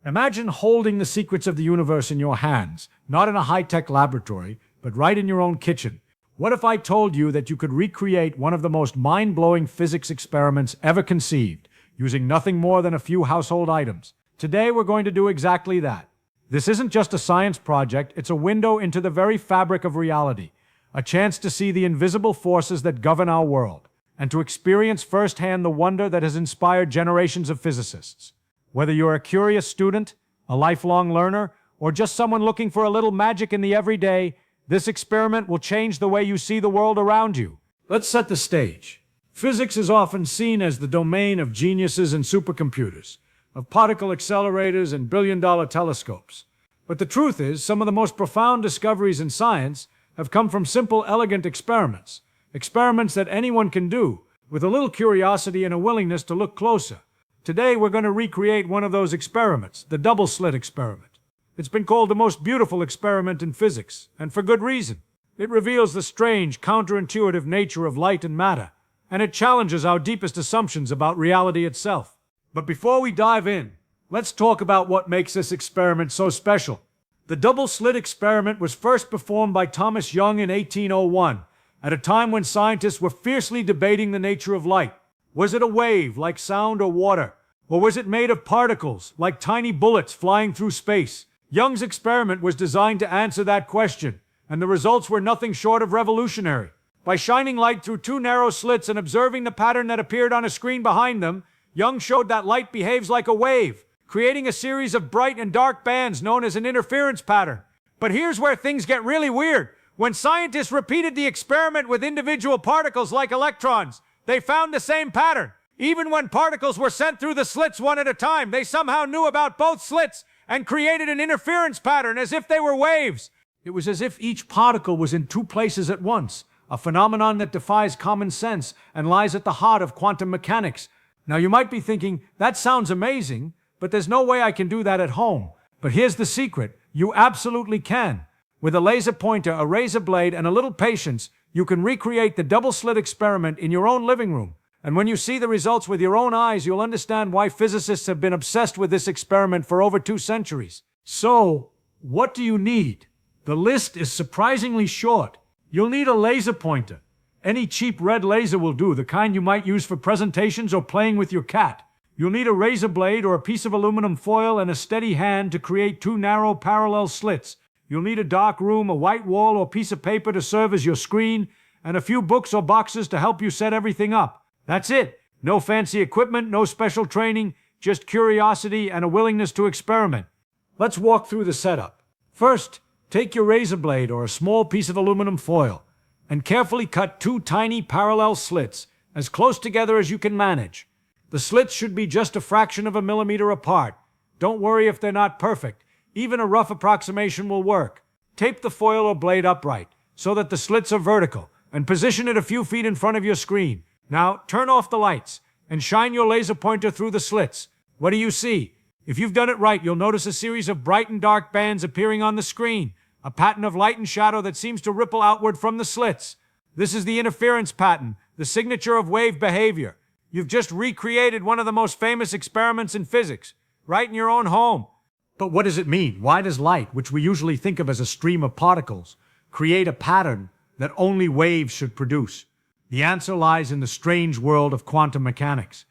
Imagine holding the secrets of the universe in your hands, not in a high-tech laboratory, but right in your own kitchen. What if I told you that you could recreate one of the most mind-blowing physics experiments ever conceived, using nothing more than a few household items? Today we're going to do exactly that. This isn't just a science project, it's a window into the very fabric of reality, a chance to see the invisible forces that govern our world, and to experience firsthand the wonder that has inspired generations of physicists. Whether you're a curious student, a lifelong learner, or just someone looking for a little magic in the everyday, this experiment will change the way you see the world around you. Let's set the stage. Physics is often seen as the domain of geniuses and supercomputers, of particle accelerators and billion-dollar telescopes. But the truth is, some of the most profound discoveries in science have come from simple, elegant experiments. Experiments that anyone can do, with a little curiosity and a willingness to look closer. Today we're going to recreate one of those experiments, the double-slit experiment. It's been called the most beautiful experiment in physics, and for good reason. It reveals the strange, counterintuitive nature of light and matter, and it challenges our deepest assumptions about reality itself. But before we dive in, let's talk about what makes this experiment so special. The double-slit experiment was first performed by Thomas Young in 1801, at a time when scientists were fiercely debating the nature of light. Was it a wave, like sound or water? Or was it made of particles, like tiny bullets flying through space? Young's experiment was designed to answer that question, and the results were nothing short of revolutionary. By shining light through two narrow slits and observing the pattern that appeared on a screen behind them, Young showed that light behaves like a wave, creating a series of bright and dark bands known as an interference pattern. But here's where things get really weird. When scientists repeated the experiment with individual particles like electrons, they found the same pattern. Even when particles were sent through the slits one at a time, they somehow knew about both slits and created an interference pattern as if they were waves. It was as if each particle was in two places at once, a phenomenon that defies common sense and lies at the heart of quantum mechanics. Now you might be thinking, that sounds amazing, but there's no way I can do that at home. But here's the secret, you absolutely can. With a laser pointer, a razor blade, and a little patience, you can recreate the double-slit experiment in your own living room. And when you see the results with your own eyes, you'll understand why physicists have been obsessed with this experiment for over 2 centuries. So, what do you need? The list is surprisingly short. You'll need a laser pointer. Any cheap red laser will do, the kind you might use for presentations or playing with your cat. You'll need a razor blade or a piece of aluminum foil and a steady hand to create 2 narrow parallel slits. You'll need a dark room, a white wall or piece of paper to serve as your screen, and a few books or boxes to help you set everything up. That's it. No fancy equipment, no special training, just curiosity and a willingness to experiment. Let's walk through the setup. First, take your razor blade or a small piece of aluminum foil and carefully cut 2 tiny parallel slits as close together as you can manage. The slits should be just a fraction of a millimeter apart. Don't worry if they're not perfect. Even a rough approximation will work. Tape the foil or blade upright so that the slits are vertical and position it a few feet in front of your screen. Now, turn off the lights and shine your laser pointer through the slits. What do you see? If you've done it right, you'll notice a series of bright and dark bands appearing on the screen, a pattern of light and shadow that seems to ripple outward from the slits. This is the interference pattern, the signature of wave behavior. You've just recreated one of the most famous experiments in physics, right in your own home. But what does it mean? Why does light, which we usually think of as a stream of particles, create a pattern that only waves should produce? The answer lies in the strange world of quantum mechanics.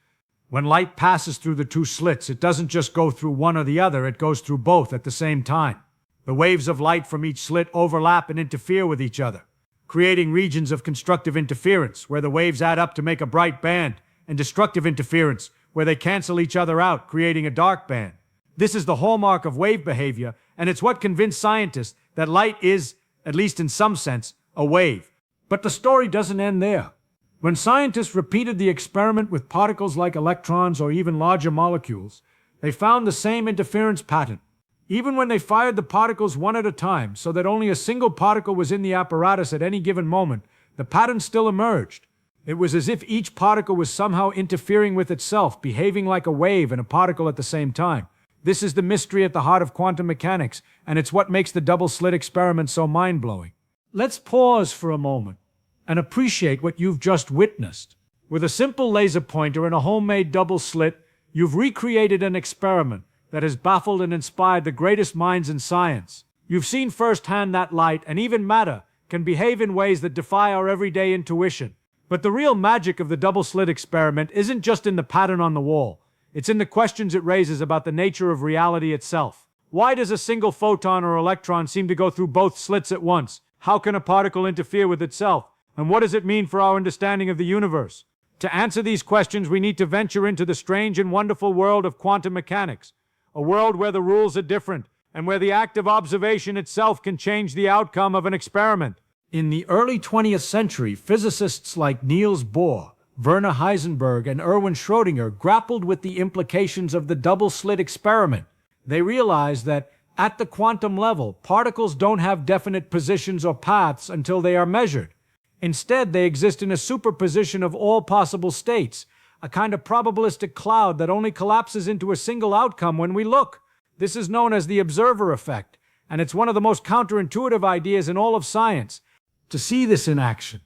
When light passes through the 2 slits, it doesn't just go through one or the other, it goes through both at the same time. The waves of light from each slit overlap and interfere with each other, creating regions of constructive interference, where the waves add up to make a bright band, and destructive interference, where they cancel each other out, creating a dark band. This is the hallmark of wave behavior, and it's what convinced scientists that light is, at least in some sense, a wave. But the story doesn't end there. When scientists repeated the experiment with particles like electrons or even larger molecules, they found the same interference pattern. Even when they fired the particles one at a time, so that only a single particle was in the apparatus at any given moment, the pattern still emerged. It was as if each particle was somehow interfering with itself, behaving like a wave and a particle at the same time. This is the mystery at the heart of quantum mechanics, and it's what makes the double-slit experiment so mind-blowing. Let's pause for a moment and appreciate what you've just witnessed. With a simple laser pointer and a homemade double-slit, you've recreated an experiment that has baffled and inspired the greatest minds in science. You've seen firsthand that light, and even matter, can behave in ways that defy our everyday intuition. But the real magic of the double-slit experiment isn't just in the pattern on the wall. It's in the questions it raises about the nature of reality itself. Why does a single photon or electron seem to go through both slits at once? How can a particle interfere with itself? And what does it mean for our understanding of the universe? To answer these questions, we need to venture into the strange and wonderful world of quantum mechanics, a world where the rules are different, and where the act of observation itself can change the outcome of an experiment. In the early 20th century, physicists like Niels Bohr, Werner Heisenberg, and Erwin Schrödinger grappled with the implications of the double-slit experiment. They realized that, at the quantum level, particles don't have definite positions or paths until they are measured. Instead, they exist in a superposition of all possible states, a kind of probabilistic cloud that only collapses into a single outcome when we look. This is known as the observer effect, and it's one of the most counterintuitive ideas in all of science. To see this in action,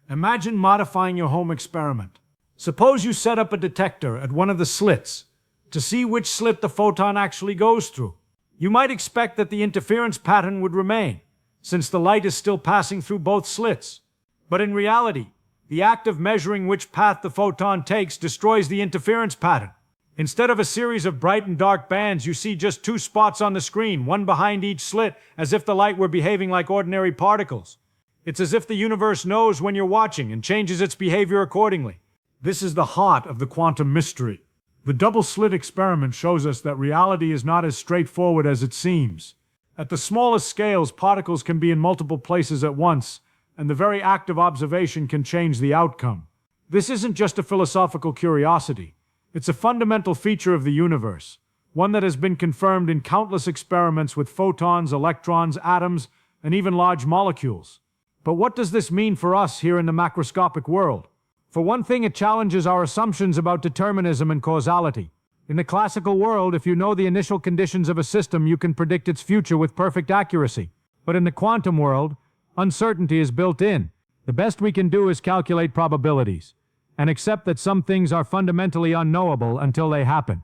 imagine modifying your home experiment. Suppose you set up a detector at one of the slits to see which slit the photon actually goes through. You might expect that the interference pattern would remain, since the light is still passing through both slits. But in reality, the act of measuring which path the photon takes destroys the interference pattern. Instead of a series of bright and dark bands, you see just two spots on the screen, one behind each slit, as if the light were behaving like ordinary particles. It's as if the universe knows when you're watching and changes its behavior accordingly. This is the heart of the quantum mystery. The double-slit experiment shows us that reality is not as straightforward as it seems. At the smallest scales, particles can be in multiple places at once, and the very act of observation can change the outcome. This isn't just a philosophical curiosity. It's a fundamental feature of the universe, one that has been confirmed in countless experiments with photons, electrons, atoms, and even large molecules. But what does this mean for us here in the macroscopic world? For one thing, it challenges our assumptions about determinism and causality. In the classical world, if you know the initial conditions of a system, you can predict its future with perfect accuracy. But in the quantum world, uncertainty is built in. The best we can do is calculate probabilities, and accept that some things are fundamentally unknowable until they happen.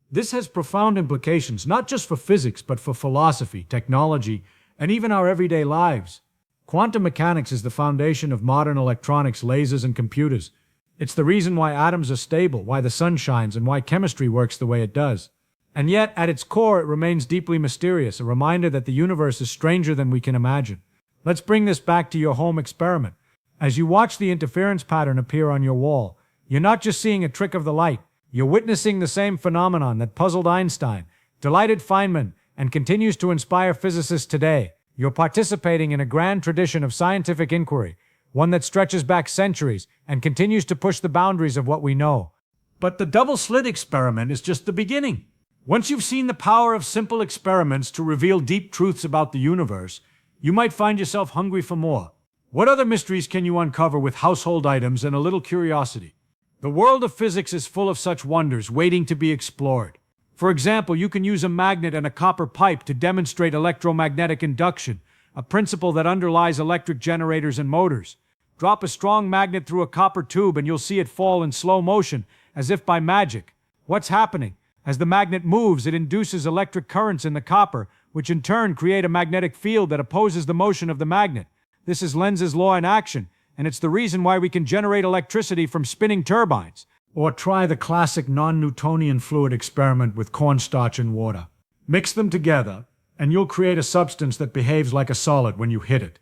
This has profound implications not just for physics, but for philosophy, technology, and even our everyday lives. Quantum mechanics is the foundation of modern electronics, lasers, and computers. It's the reason why atoms are stable, why the sun shines, and why chemistry works the way it does. And yet, at its core, it remains deeply mysterious, a reminder that the universe is stranger than we can imagine. Let's bring this back to your home experiment. As you watch the interference pattern appear on your wall, you're not just seeing a trick of the light, you're witnessing the same phenomenon that puzzled Einstein, delighted Feynman, and continues to inspire physicists today. You're participating in a grand tradition of scientific inquiry, one that stretches back centuries and continues to push the boundaries of what we know. But the double-slit experiment is just the beginning. Once you've seen the power of simple experiments to reveal deep truths about the universe, you might find yourself hungry for more. What other mysteries can you uncover with household items and a little curiosity? The world of physics is full of such wonders waiting to be explored. For example, you can use a magnet and a copper pipe to demonstrate electromagnetic induction, a principle that underlies electric generators and motors. Drop a strong magnet through a copper tube and you'll see it fall in slow motion, as if by magic. What's happening? As the magnet moves, it induces electric currents in the copper, which in turn create a magnetic field that opposes the motion of the magnet. This is Lenz's law in action, and it's the reason why we can generate electricity from spinning turbines. Or try the classic non-Newtonian fluid experiment with cornstarch and water. Mix them together, and you'll create a substance that behaves like a solid when you hit it,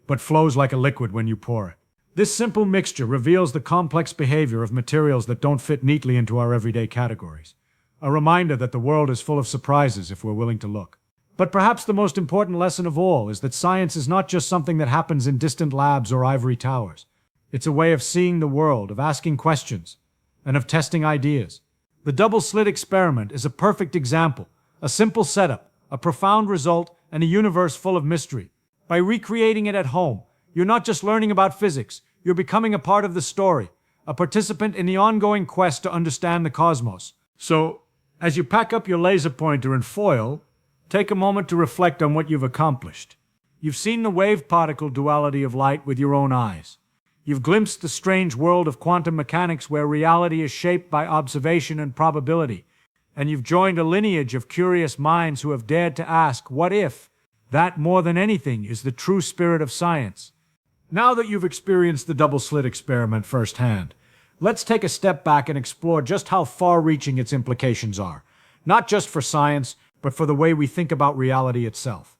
but flows like a liquid when you pour it. This simple mixture reveals the complex behavior of materials that don't fit neatly into our everyday categories. A reminder that the world is full of surprises if we're willing to look. But perhaps the most important lesson of all is that science is not just something that happens in distant labs or ivory towers. It's a way of seeing the world, of asking questions, and of testing ideas. The double-slit experiment is a perfect example, a simple setup, a profound result, and a universe full of mystery. By recreating it at home, you're not just learning about physics, you're becoming a part of the story, a participant in the ongoing quest to understand the cosmos. So, as you pack up your laser pointer and foil, take a moment to reflect on what you've accomplished. You've seen the wave-particle duality of light with your own eyes. You've glimpsed the strange world of quantum mechanics where reality is shaped by observation and probability. and you've joined a lineage of curious minds who have dared to ask, what if? That, more than anything, is the true spirit of science. Now that you've experienced the double-slit experiment firsthand, let's take a step back and explore just how far-reaching its implications are, not just for science, but for the way we think about reality itself.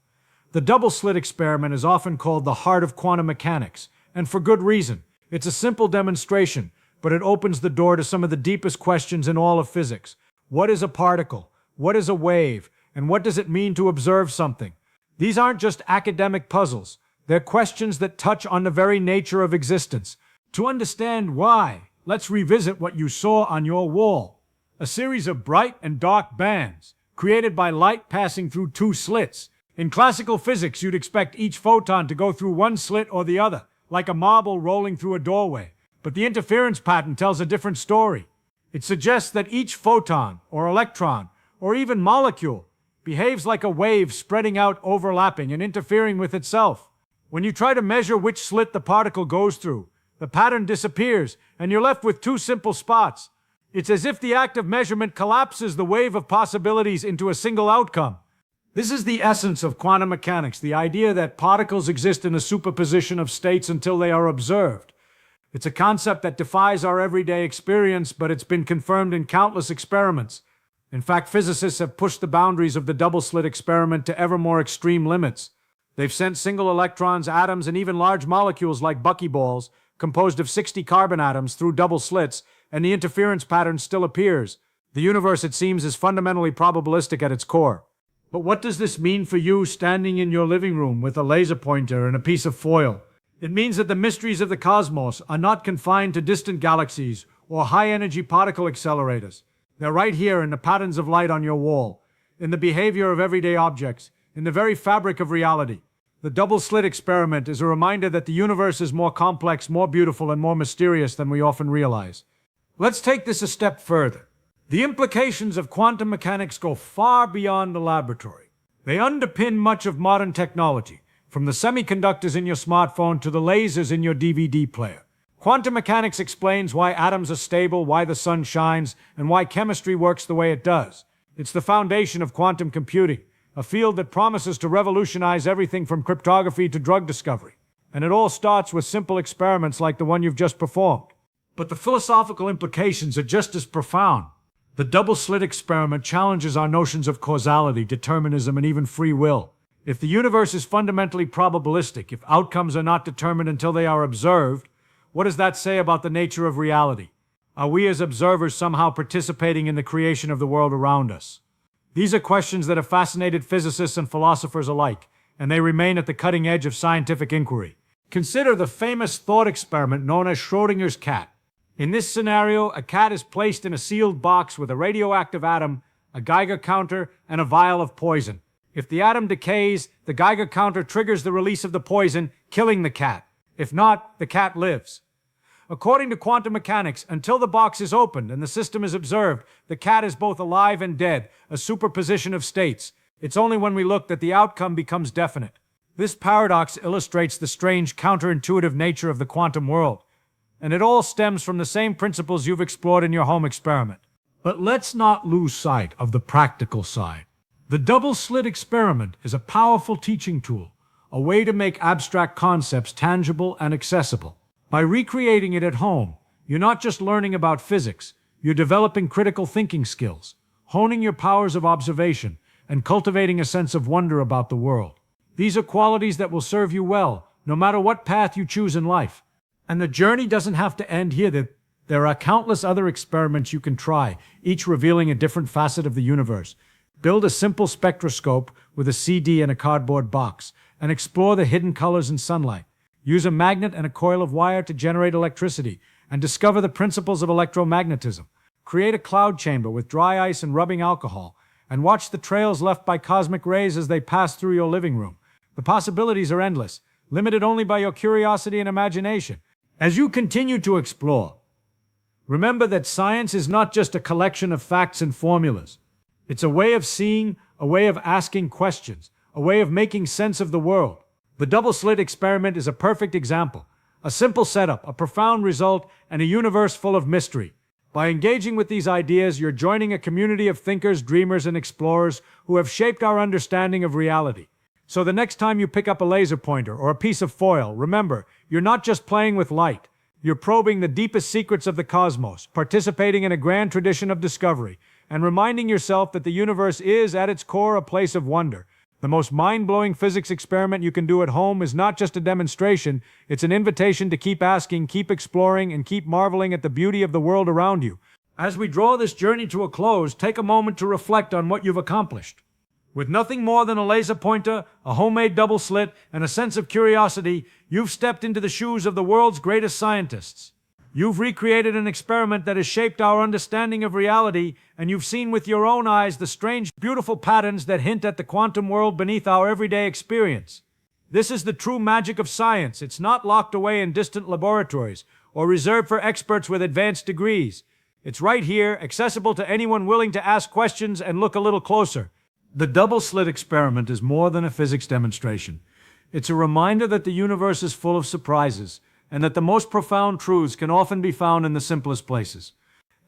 The double-slit experiment is often called the heart of quantum mechanics, and for good reason. It's a simple demonstration, but it opens the door to some of the deepest questions in all of physics. What is a particle? What is a wave? And what does it mean to observe something? These aren't just academic puzzles. They're questions that touch on the very nature of existence. To understand why, let's revisit what you saw on your wall. A series of bright and dark bands, created by light passing through two slits. In classical physics, you'd expect each photon to go through one slit or the other, like a marble rolling through a doorway. But the interference pattern tells a different story. It suggests that each photon, or electron, or even molecule, behaves like a wave spreading out, overlapping, and interfering with itself. When you try to measure which slit the particle goes through, the pattern disappears, and you're left with two simple spots. It's as if the act of measurement collapses the wave of possibilities into a single outcome. This is the essence of quantum mechanics, the idea that particles exist in a superposition of states until they are observed. It's a concept that defies our everyday experience, but it's been confirmed in countless experiments. In fact, physicists have pushed the boundaries of the double-slit experiment to ever more extreme limits. They've sent single electrons, atoms, and even large molecules like buckyballs, composed of 60 carbon atoms, through double slits, and the interference pattern still appears. The universe, it seems, is fundamentally probabilistic at its core. But what does this mean for you standing in your living room with a laser pointer and a piece of foil? It means that the mysteries of the cosmos are not confined to distant galaxies or high-energy particle accelerators. They're right here in the patterns of light on your wall, in the behavior of everyday objects, in the very fabric of reality. The double-slit experiment is a reminder that the universe is more complex, more beautiful, and more mysterious than we often realize. Let's take this a step further. The implications of quantum mechanics go far beyond the laboratory. They underpin much of modern technology, from the semiconductors in your smartphone to the lasers in your DVD player. Quantum mechanics explains why atoms are stable, why the sun shines, and why chemistry works the way it does. It's the foundation of quantum computing, a field that promises to revolutionize everything from cryptography to drug discovery. And it all starts with simple experiments like the one you've just performed. But the philosophical implications are just as profound. The double-slit experiment challenges our notions of causality, determinism, and even free will. If the universe is fundamentally probabilistic, if outcomes are not determined until they are observed, what does that say about the nature of reality? Are we as observers somehow participating in the creation of the world around us? These are questions that have fascinated physicists and philosophers alike, and they remain at the cutting edge of scientific inquiry. Consider the famous thought experiment known as Schrödinger's cat. In this scenario, a cat is placed in a sealed box with a radioactive atom, a Geiger counter, and a vial of poison. If the atom decays, the Geiger counter triggers the release of the poison, killing the cat. If not, the cat lives. According to quantum mechanics, until the box is opened and the system is observed, the cat is both alive and dead, a superposition of states. It's only when we look that the outcome becomes definite. This paradox illustrates the strange, counterintuitive nature of the quantum world. And it all stems from the same principles you've explored in your home experiment. But let's not lose sight of the practical side. The double-slit experiment is a powerful teaching tool, a way to make abstract concepts tangible and accessible. By recreating it at home, you're not just learning about physics, you're developing critical thinking skills, honing your powers of observation, and cultivating a sense of wonder about the world. These are qualities that will serve you well, no matter what path you choose in life. And the journey doesn't have to end here. There are countless other experiments you can try, each revealing a different facet of the universe. Build a simple spectroscope with a CD and a cardboard box, and explore the hidden colors in sunlight. Use a magnet and a coil of wire to generate electricity, and discover the principles of electromagnetism. Create a cloud chamber with dry ice and rubbing alcohol, and watch the trails left by cosmic rays as they pass through your living room. The possibilities are endless, limited only by your curiosity and imagination. As you continue to explore, remember that science is not just a collection of facts and formulas. It's a way of seeing, a way of asking questions, a way of making sense of the world. The double-slit experiment is a perfect example. A simple setup, a profound result, and a universe full of mystery. By engaging with these ideas, you're joining a community of thinkers, dreamers, and explorers who have shaped our understanding of reality. So the next time you pick up a laser pointer or a piece of foil, remember, you're not just playing with light. You're probing the deepest secrets of the cosmos, participating in a grand tradition of discovery, and reminding yourself that the universe is, at its core, a place of wonder. The most mind-blowing physics experiment you can do at home is not just a demonstration, it's an invitation to keep asking, keep exploring, and keep marveling at the beauty of the world around you. As we draw this journey to a close, take a moment to reflect on what you've accomplished. With nothing more than a laser pointer, a homemade double slit, and a sense of curiosity, you've stepped into the shoes of the world's greatest scientists. You've recreated an experiment that has shaped our understanding of reality, and you've seen with your own eyes the strange, beautiful patterns that hint at the quantum world beneath our everyday experience. This is the true magic of science. It's not locked away in distant laboratories or reserved for experts with advanced degrees. It's right here, accessible to anyone willing to ask questions and look a little closer. The double slit experiment is more than a physics demonstration. It's a reminder that the universe is full of surprises, and that the most profound truths can often be found in the simplest places.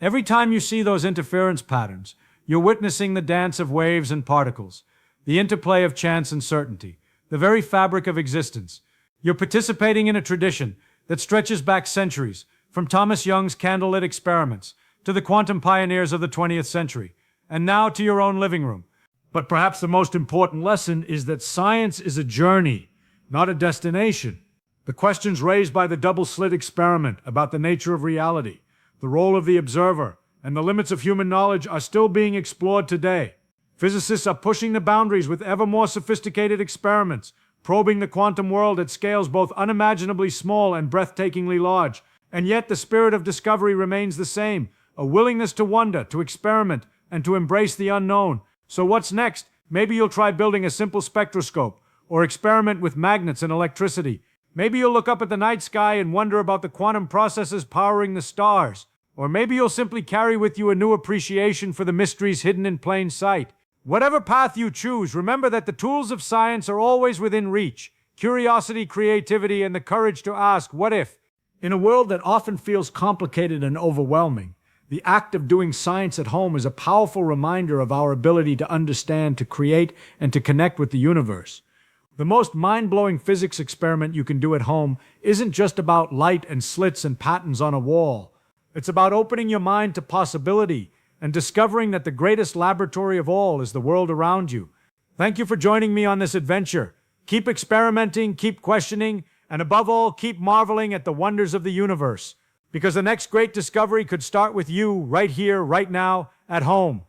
Every time you see those interference patterns, you're witnessing the dance of waves and particles, the interplay of chance and certainty, the very fabric of existence. You're participating in a tradition that stretches back centuries, from Thomas Young's candlelit experiments to the quantum pioneers of the 20th century, and now to your own living room. But perhaps the most important lesson is that science is a journey, not a destination. The questions raised by the double slit experiment about the nature of reality, the role of the observer, and the limits of human knowledge are still being explored today. Physicists are pushing the boundaries with ever more sophisticated experiments, probing the quantum world at scales both unimaginably small and breathtakingly large. And yet the spirit of discovery remains the same, a willingness to wonder, to experiment, and to embrace the unknown. So what's next? Maybe you'll try building a simple spectroscope, or experiment with magnets and electricity. Maybe you'll look up at the night sky and wonder about the quantum processes powering the stars. Or maybe you'll simply carry with you a new appreciation for the mysteries hidden in plain sight. Whatever path you choose, remember that the tools of science are always within reach. Curiosity, creativity, and the courage to ask, what if? In a world that often feels complicated and overwhelming, the act of doing science at home is a powerful reminder of our ability to understand, to create, and to connect with the universe. The most mind-blowing physics experiment you can do at home isn't just about light and slits and patterns on a wall. It's about opening your mind to possibility and discovering that the greatest laboratory of all is the world around you. Thank you for joining me on this adventure. Keep experimenting, keep questioning, and above all, keep marveling at the wonders of the universe. Because the next great discovery could start with you, right here, right now, at home.